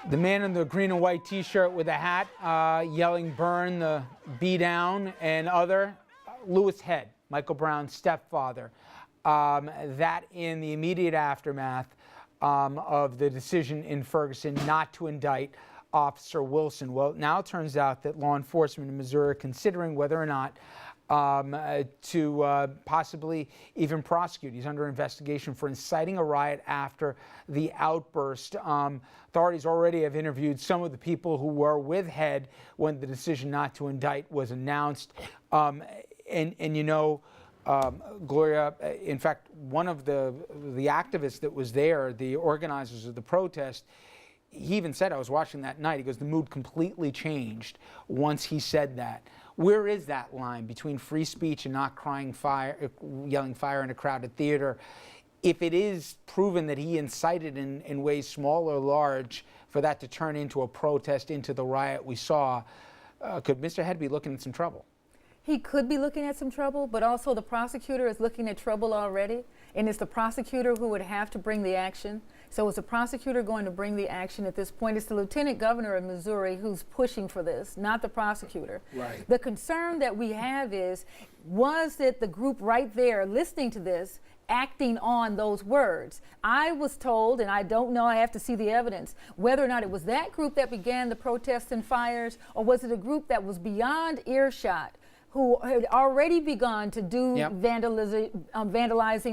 The man in the green and white T-shirt with a hat yelling "burn the B down" and other, Lewis Head, Michael Brown's stepfather. That in the immediate aftermath of the decision in Ferguson not to indict Officer Wilson. Well, now it turns out that law enforcement in Missouri are considering whether or not to possibly even prosecute. He's under investigation for inciting a riot after the outburst. Authorities already have interviewed some of the people who were with Head when the decision not to indict was announced. And you know, Gloria, in fact, one of the activists that was there, the organizers of the protest, he even said, I was watching that night, he goes, the mood completely changed once he said that. Where is that line between free speech and not crying fire, yelling fire in a crowded theater? If it is proven that he incited in ways small or large for that to turn into a protest, into the riot we saw, could Mr. Head be looking at some trouble? He could be looking at some trouble, but also the prosecutor is looking at trouble already, and it's the prosecutor who would have to bring the action. So is the prosecutor going to bring the action at this point? It's the lieutenant governor of Missouri who's pushing for this, not the prosecutor. Right. The concern that we have is, was it the group right there listening to this acting on those words? I was told, and I don't know, I have to see the evidence, whether or not it was that group that began the protests and fires, or was it a group that was beyond earshot, who had already begun to do vandalizing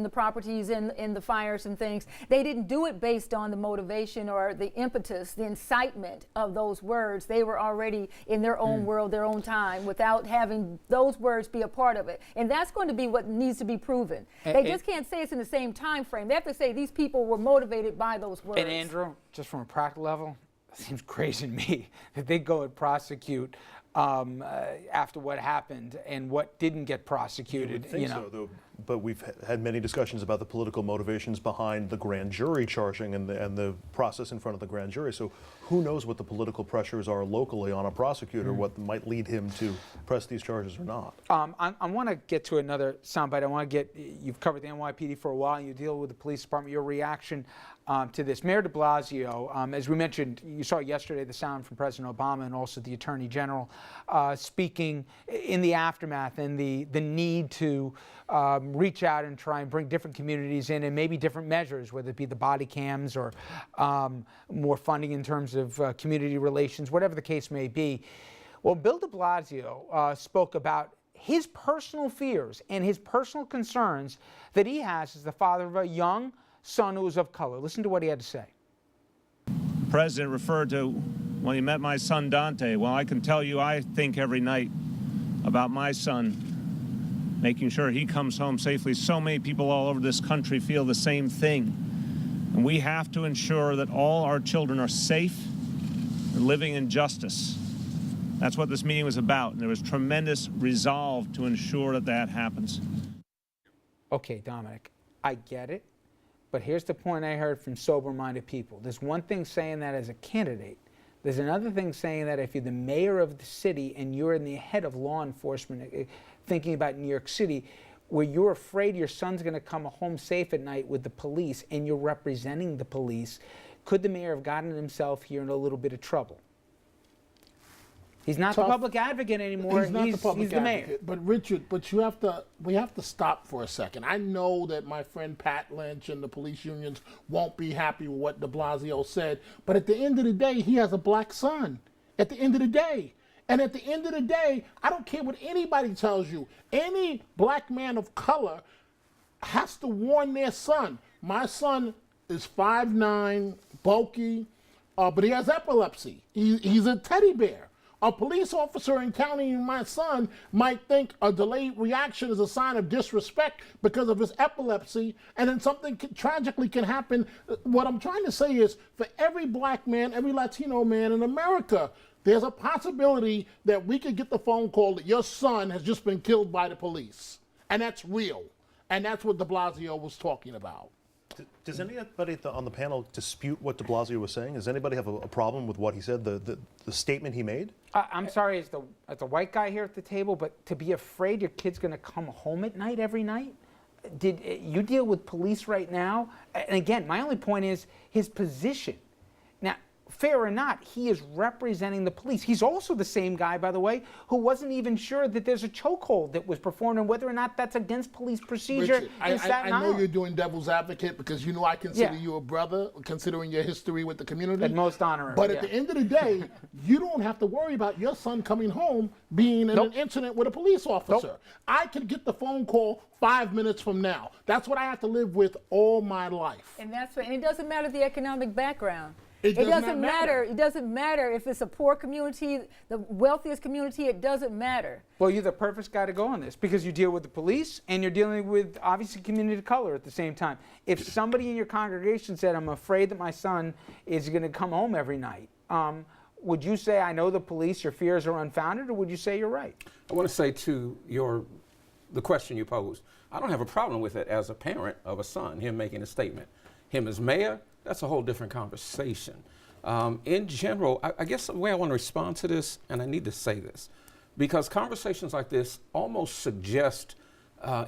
the properties in the fires and things. They didn't do it based on the motivation or the impetus, the incitement of those words. They were already in their own world, their own time, without having those words be a part of it. And that's going to be what needs to be proven. They just can't say it's in the same time frame. They have to say these people were motivated by those words. And Andrew, just from a practical level, it seems crazy to me that they go and prosecute after what happened and what didn't get prosecuted. You would think so, though, but we've had many discussions about the political motivations behind the grand jury charging and the process in front of the grand jury. So who knows what the political pressures are locally on a prosecutor, what might lead him to press these charges or not. I want to get to another soundbite. I want to get, you've covered the NYPD for a while, and you deal with the police department, your reaction to this. Mayor de Blasio, as we mentioned, you saw yesterday the sound from President Obama and also the Attorney General speaking in the aftermath and the need to reach out and try and bring different communities in and maybe different measures, whether it be the body cams or more funding in terms of community relations, whatever the case may be. Well, Bill de Blasio spoke about his personal fears and his personal concerns that he has as the father of a young son who is of color. Listen to what he had to say. The president referred to when he met my son Dante. Well, I can tell you I think every night about my son, making sure he comes home safely. So many people all over this country feel the same thing. And we have to ensure that all our children are safe and living in justice. That's what this meeting was about, and there was tremendous resolve to ensure that that happens. Okay, Dominic, I get it, but here's the point I heard from sober-minded people. There's one thing saying that as a candidate. There's another thing saying that if you're the mayor of the city and you're in the head of law enforcement, thinking about New York City, where you're afraid your son's going to come home safe at night with the police and you're representing the police, could the mayor have gotten himself here in a little bit of trouble? He's not the public advocate anymore. He's not the public advocate. mayor. But Richard, we have to stop for a second. I know that my friend Pat Lynch and the police unions won't be happy with what de Blasio said, but at the end of the day, he has a black son. At the end of the day. And at the end of the day, I don't care what anybody tells you. Any black man of color has to warn their son. My son is 5'9", bulky, but he has epilepsy. He's a teddy bear. A police officer encountering my son might think a delayed reaction is a sign of disrespect because of his epilepsy, and then something tragically can happen. What I'm trying to say is, for every black man, every Latino man in America, there's a possibility that we could get the phone call that your son has just been killed by the police. And that's real. And that's what de Blasio was talking about. Does anybody on the panel dispute what de Blasio was saying? Does anybody have a problem with what he said, the statement he made? I'm sorry, as the white guy here at the table, but to be afraid your kid's going to come home at night every night? did you deal with police right now? And again, my only point is his position. Now, fair or not, he is representing the police. He's also the same guy, by the way, who wasn't even sure that there's a chokehold that was performed and whether or not that's against police procedure. Richard, I know you're doing devil's advocate because you know I consider you a brother, considering your history with the community. And most honorary. But at the end of the day, you don't have to worry about your son coming home being in an incident with a police officer. I could get the phone call 5 minutes from now. That's what I have to live with all my life. And that's right. And it doesn't matter the economic background. It doesn't matter. It doesn't matter if it's a poor community, the wealthiest community. It doesn't matter. Well, you're the perfect guy to go on this because you deal with the police and you're dealing with, obviously, community of color at the same time. If somebody in your congregation said, I'm afraid that my son is going to come home every night, would you say, I know the police, your fears are unfounded, or would you say you're right? I want to say to the question you posed, I don't have a problem with it as a parent of a son, him making a statement. Him as mayor, that's a whole different conversation. In general, I guess the way I want to respond to this, and I need to say this, because conversations like this almost suggest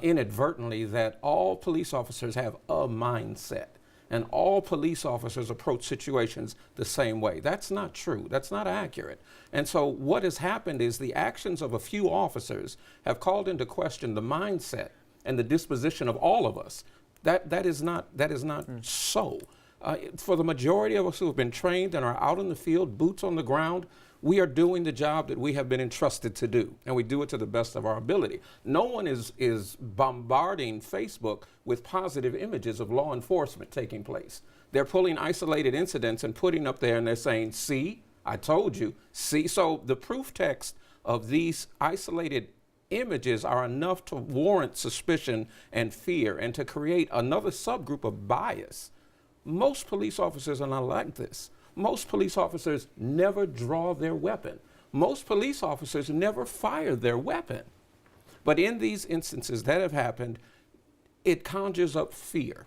inadvertently that all police officers have a mindset and all police officers approach situations the same way. That's not true. That's not accurate. And so what has happened is the actions of a few officers have called into question the mindset and the disposition of all of us. That is not so. For the majority of us who have been trained and are out in the field, boots on the ground, we are doing the job that we have been entrusted to do, and we do it to the best of our ability. No one is bombarding Facebook with positive images of law enforcement taking place. They're pulling isolated incidents and putting up there, and they're saying, see, I told you, see. So the proof text of these isolated images are enough to warrant suspicion and fear and to create another subgroup of bias. Most police officers are not like this. Most police officers never draw their weapon. Most police officers never fire their weapon. But in these instances that have happened, it conjures up fear.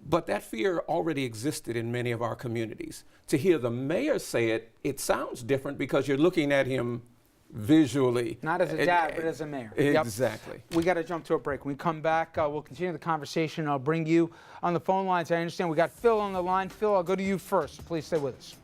But that fear already existed in many of our communities. To hear the mayor say it, it sounds different because you're looking at him visually. Not as a dad, but as a mayor. Exactly. Yep. We got to jump to a break. When we come back, we'll continue the conversation. I'll bring you on the phone lines. I understand we got Phil on the line. Phil, I'll go to you first. Please stay with us.